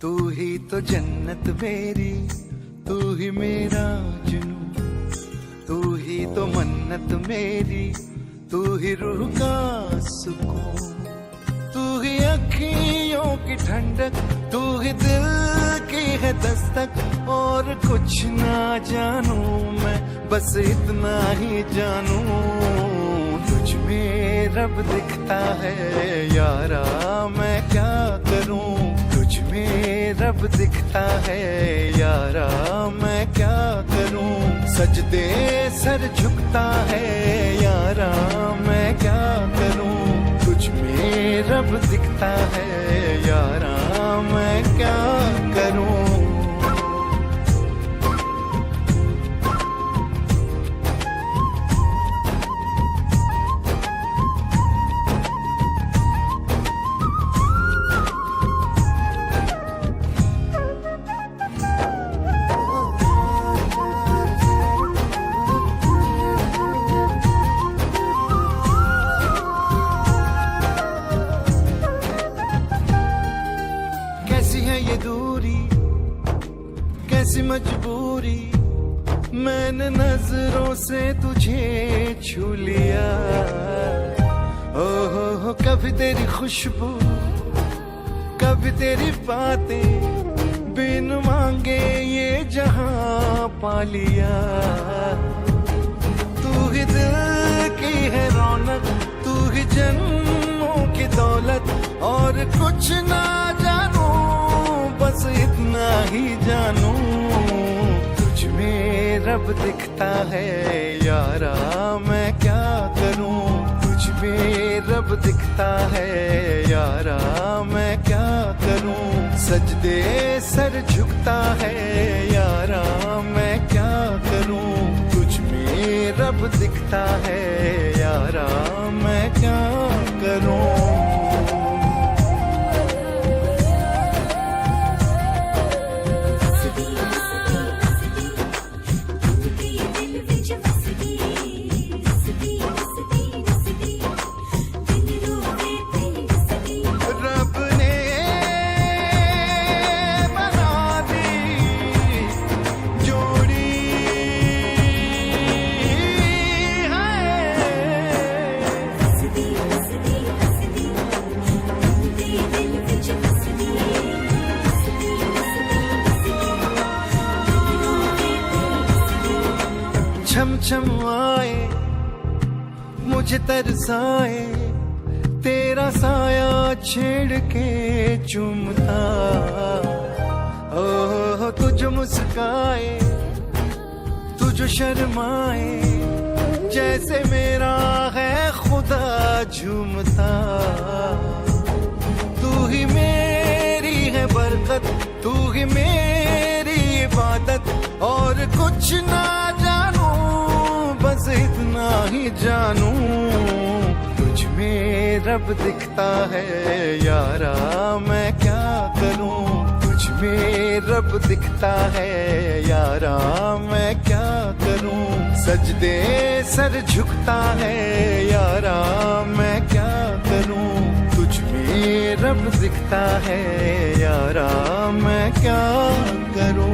तू ही तो जन्नत मेरी, तू ही मेरा जुनू, तू ही तो मन्नत मेरी, तू ही रूह का सुकून, तू ही अखियों की ठंडक, तू ही दिल की है दस्तक। और कुछ ना जानू मैं, बस इतना ही जानू, तुझ में रब दिखता है यारा, मैं क्या करूं। तुझ में रब दिखता है यारा, मैं क्या करूं। सजदे सर झुकता है यारा, मैं क्या करूं। तुझ में रब दिखता है यारा, मैं क्या करूं। कैसी है ये दूरी, कैसी मजबूरी, मैंने नजरों से तुझे छू लिया। ओहो कभी तेरी खुशबू, कभी तेरी बातें, बिन मांगे ये जहां पा लिया। तू ही दिल की है रौनक, तू ही जन्मों की दौलत। और कुछ ना जानू, बस इतना ही जानू, तुझ में रब दिखता है यारा, मैं क्या करूं। तुझ में रब दिखता है यारा, मैं क्या करूं। सजदे सर झुकता है यारा, मैं क्या करूं। तुझ में रब दिखता है यारा, मैं क्या करूं। छम छम आए मुझे तरसाए, तेरा साया छेड़ के चूमता। ओह तू जो मुस्काए, तू जो शर्माए, जैसे मेरा है खुदा झूमता। तू ही मेरी है बरकत, तू ही मेरी इबादत। और कुछ ना जानू, बस इतना ही जानू, तुझ में रब दिखता है यारा, मैं क्या करूं। तुझ में रब दिखता है यारा, मैं क्या करूं। सजदे सर झुकता है यारा, मैं क्या करूं। तुझ में रब दिखता है यारा, मैं क्या करूं।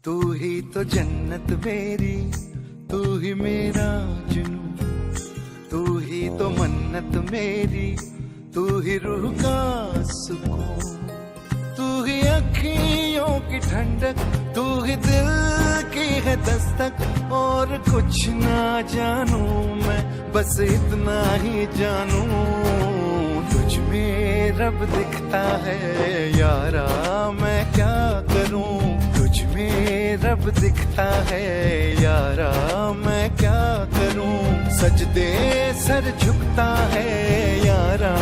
तू ही तो जन्नत मेरी, तू ही मेरा जुनू, तू ही तो मन्नत मेरी, तू ही रूह का सुकून, तू ही अखियों की ठंडक, तू ही दिल की दस्तक और कुछ ना जानू मैं, बस इतना ही जानू तुझ में रब दिखता है यारा, मैं क्या करूं तुझ में रब दिखता है यारा, मैं क्या करूं सजदे सर झुकता है यारा,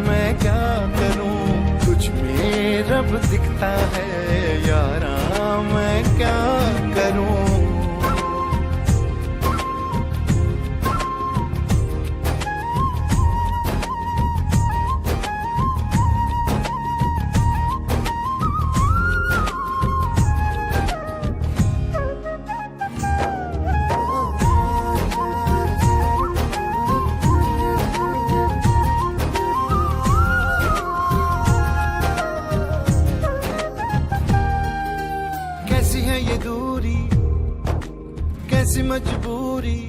मैं क्या करूं तुझ में रब दिखता है यारा, मैं क्या करूं। कैसी है ये दूरी, कैसी मजबूरी,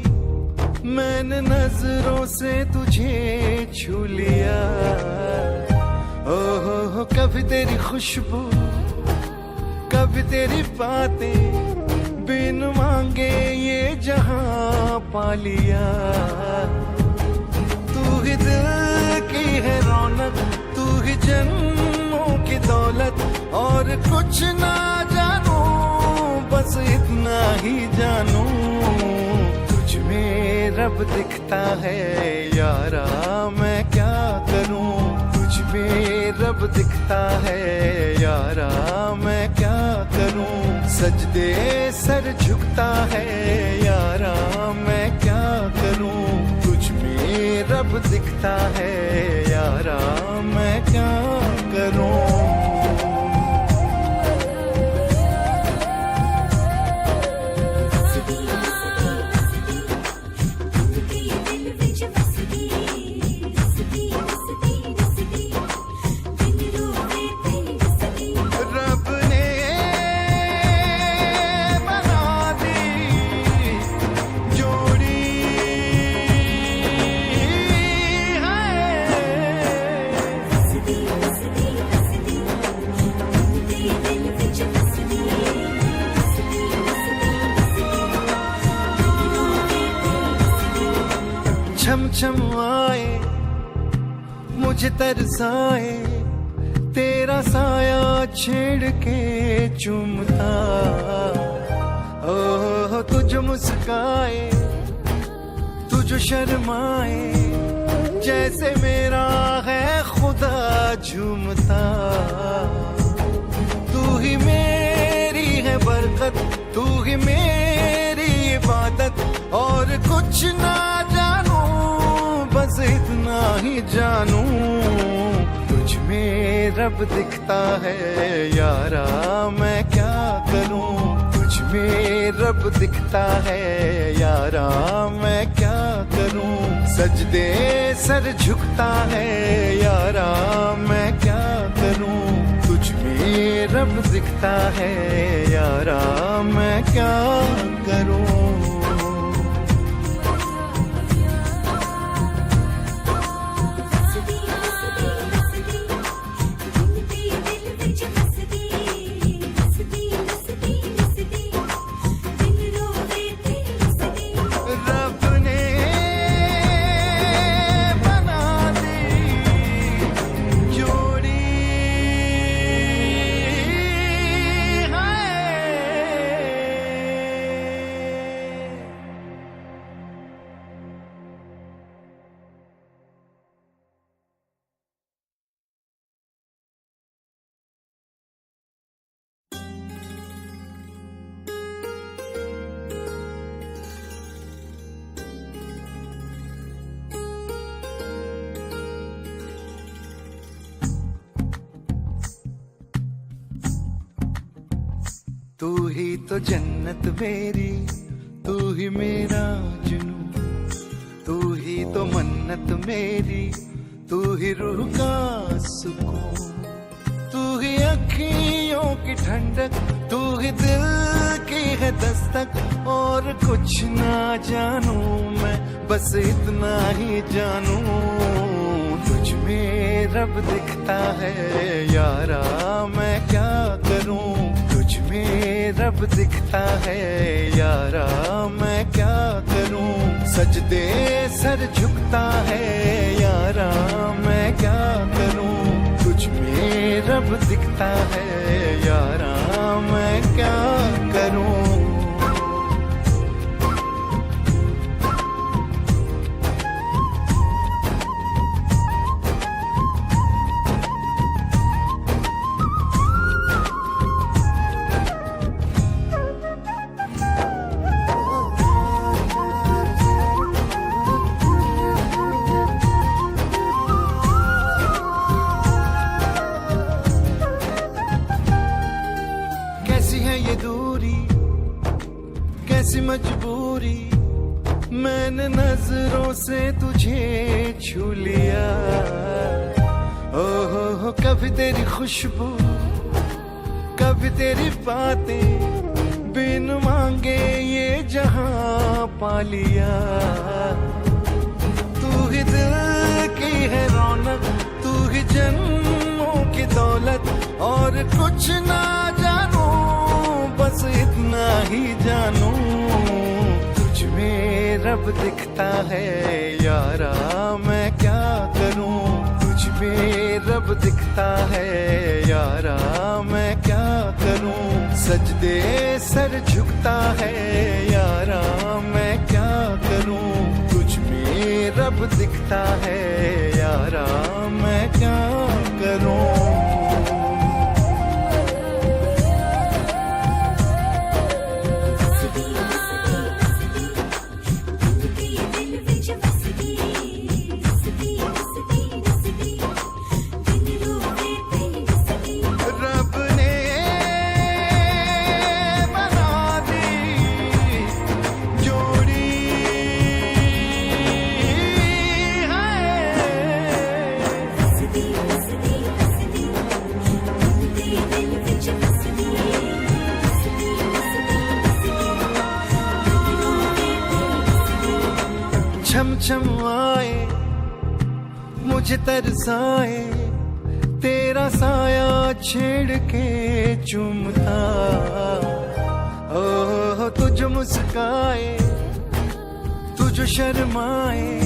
मैंने नजरों से तुझे छू लिया। ओहो कभी तेरी खुशबू, कभी तेरी बातें, बिन मांगे ये जहां पा लिया। तू ही दिल की है रौनक, तू ही जन्मों की दौलत, और कुछ ना जानू बस इतना ही जानू तुझ में रब दिखता है यारा, मैं क्या करूं तुझ में रब दिखता है यारा, मैं क्या करूं सजदे सर झुकता है यारा, मैं क्या करूं तुझ में रब दिखता है यारा, मैं क्या करूं। छम छम आए मुझे तरसाए, तेरा साया छेड़ के चूमता। ओह तुझ मुस्काए, तुझ शर्माए, जैसे मेरा है खुदा झूमता। तू ही मेरी है बरकत, तू ही मेरी इबादत, और कुछ ना जानू बस इतना ही जानू तुझ में रब दिखता है यारा, मैं क्या करूं तुझ में रब दिखता है यारा, मैं क्या करूं सजदे सर झुकता है यारा, मैं क्या करूं तुझ में रब दिखता है यारा, मैं क्या करूं। तू ही तो जन्नत मेरी, तू ही मेरा जुनू, तू ही तो मन्नत मेरी, तू ही रूह का सुकून, तू ही अखियों की ठंडक, तू ही दिल की है दस्तक, और कुछ ना जानू मैं, बस इतना ही जानू तुझ में रब दिखता है यारा, मैं क्या करूं तुझ में में रब दिखता है यारा, मैं क्या करूं। सजदे सर झुकता है यारा, मैं क्या करूं। तुझ में रब दिखता है यारा, मैं क्या करूं। कैसी है ये दूरी, कैसी मजबूरी, मैंने नजरों से तुझे छू लिया। ओहो कभी तेरी खुशबू, कभी तेरी बातें, बिन मांगे ये जहां पा लिया। तू ही दिल की है रौनक, तू ही जन्मों की दौलत, और कुछ ना जानू बस इतना ही जानू। तुझ में रब दिखता है यारा, मैं क्या करूं। तुझ में रब दिखता है यारा, मैं क्या करूं। सजदे सर झुकता है यारा, मैं क्या करूं। तुझ में रब दिखता है यारा, मैं क्या करूं। छम छम आए मुझे तरसाए, तेरा साया छेड़ के चूमता। ओह तुझ मुस्काए, तुझ शर्माए,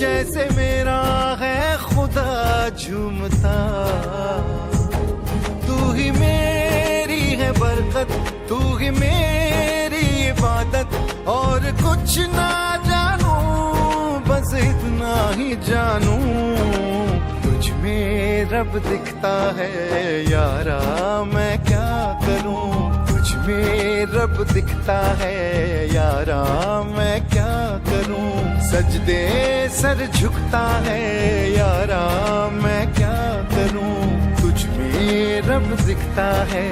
जैसे मेरा है खुदा झूमता। तू ही मेरी है बरकत, तू ही मेरी इबादत, और कुछ ना जानू बस इतना ही जानू। तुझ में रब दिखता है यारा, मैं क्या करूं। तुझ में रब दिखता है यारा, मैं क्या करूं। सजदे सर झुकता है यारा, मैं क्या करूं। तुझ में रब दिखता है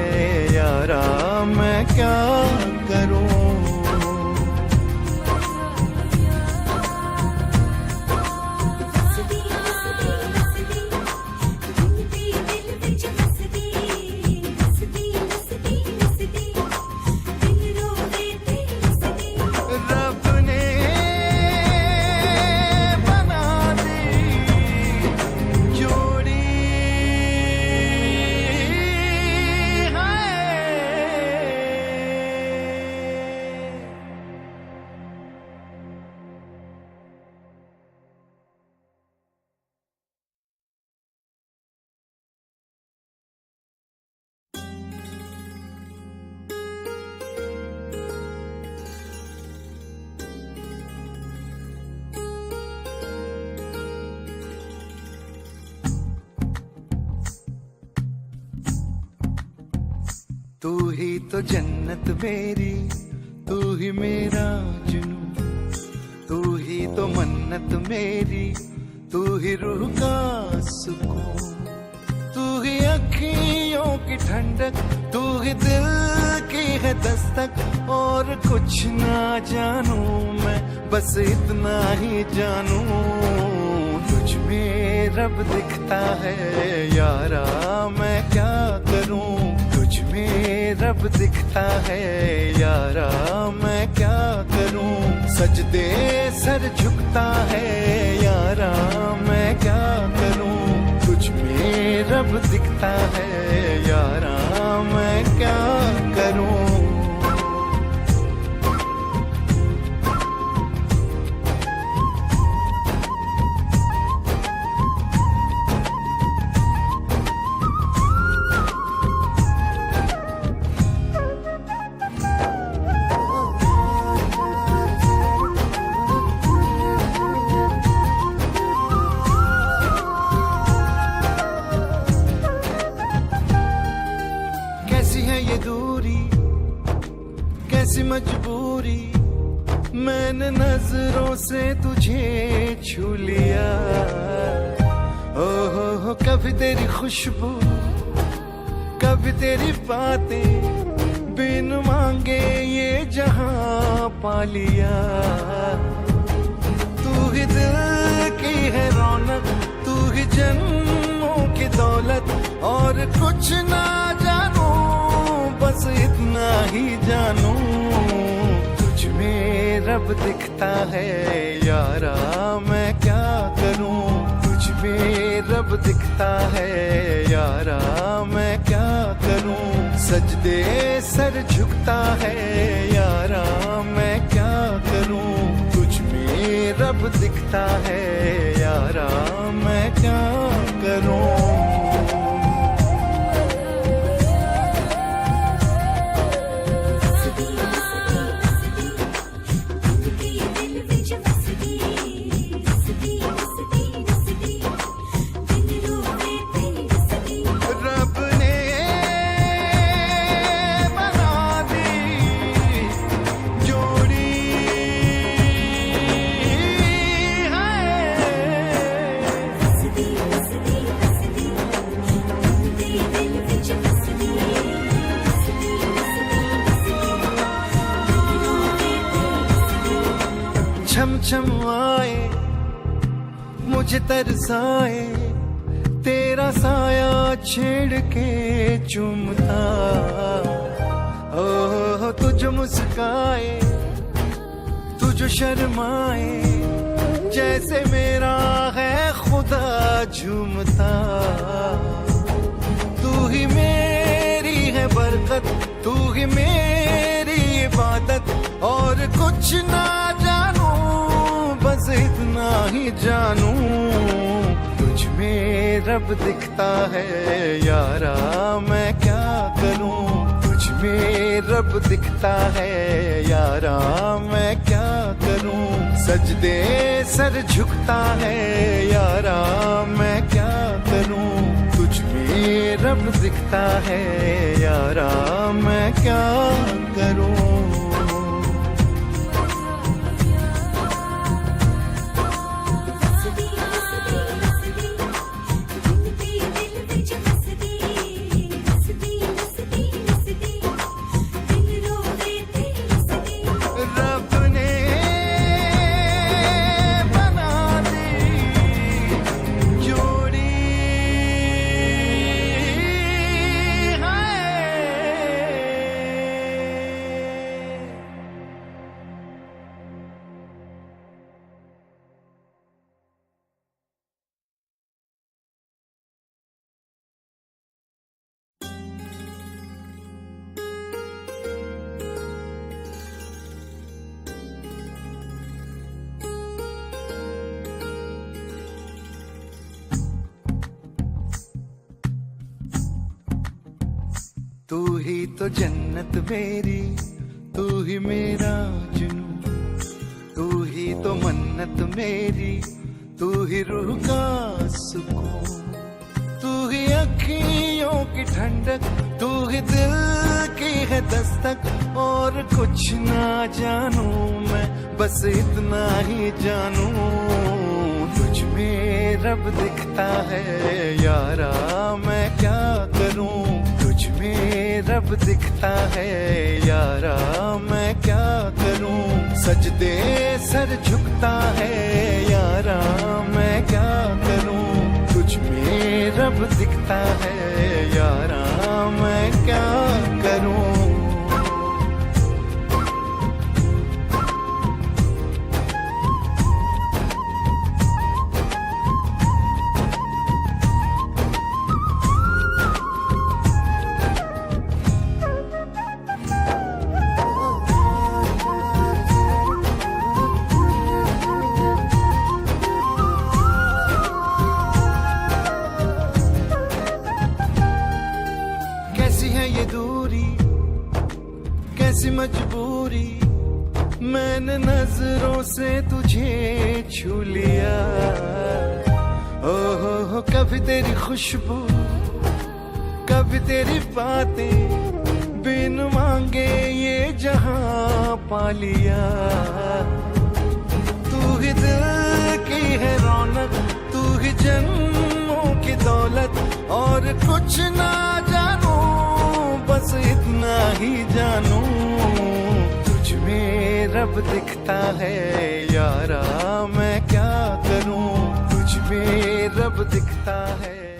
यारा, मैं क्या करूं। तू ही तो जन्नत मेरी, तू ही मेरा जुनून, तू ही तो मन्नत मेरी, तू ही रूह का सुकून। तू ही अखियों की ठंडक, तू ही दिल की है दस्तक, और कुछ ना जानू मैं बस इतना ही जानू। तुझ में रब दिखता है यारा, मैं क्या करूं। तुझ में रब दिखता है यारा, मैं क्या करूं। सजदे सर झुकता है यारा, मैं क्या करूं। तुझ में रब दिखता है यारा, मैं क्या करूं। कैसी मजबूरी, मैंने नजरों से तुझे छू लिया। ओहो कभी तेरी खुशबू, कभी तेरी बातें, बिन मांगे ये जहां पा लिया। तू ही दिल की है रौनक, तू ही जन्मों की दौलत, और कुछ ना जानू बस इतना ही जानू, तुझ में रब दिखता है यारा मैं क्या करूं। तुझ में रब दिखता है यारा मैं क्या करूं। सजदे सर झुकता है यारा मैं क्या करूं। तुझ में रब दिखता है यारा मैं क्या करूं। छम छम आए मुझे तरसाए, तेरा साया छेड़ के चूमता। ओह तुझ मुस्काए, तुझ शर्माए, जैसे मेरा है खुदा झूमता। तू ही मेरी है बरकत, तू ही मेरी इबादत, और कुछ ना जानू बस इतना ही जानू। तुझ में रब दिखता है यारा मैं क्या करूं। तुझ में रब दिखता है यारा मैं क्या करूं। सजदे सर झुकता है यारा मैं क्या करूं। तुझ में रब दिखता है यारा मैं क्या करूं। तू ही तो जन्नत मेरी, तू ही मेरा जुनून, तू ही तो मन्नत मेरी, तू ही रूह का सुकून। तू ही अखियों की ठंडक, तू ही दिल की है दस्तक, और कुछ ना जानू मैं बस इतना ही जानू। तुझ में रब दिखता है यारा मैं क्या करूं। तुझ में रब दिखता है यारा मैं क्या करूं। सजदे सर झुकता है यारा मैं क्या करूं। तुझ में रब दिखता है यारा मैं क्या करूं। कैसी मजबूरी, मैंने नजरों से तुझे छू लिया। ओहो कभी तेरी खुशबू, कभी तेरी बातें, बिन मांगे ये जहां पा लिया। तू ही दिल की है रौनक, तू ही जन्मों की दौलत, और कुछ ना जानू बस इतना ही जानू, तुझ में रब दिखता है यारा मैं क्या करूं, तुझ में रब दिखता है।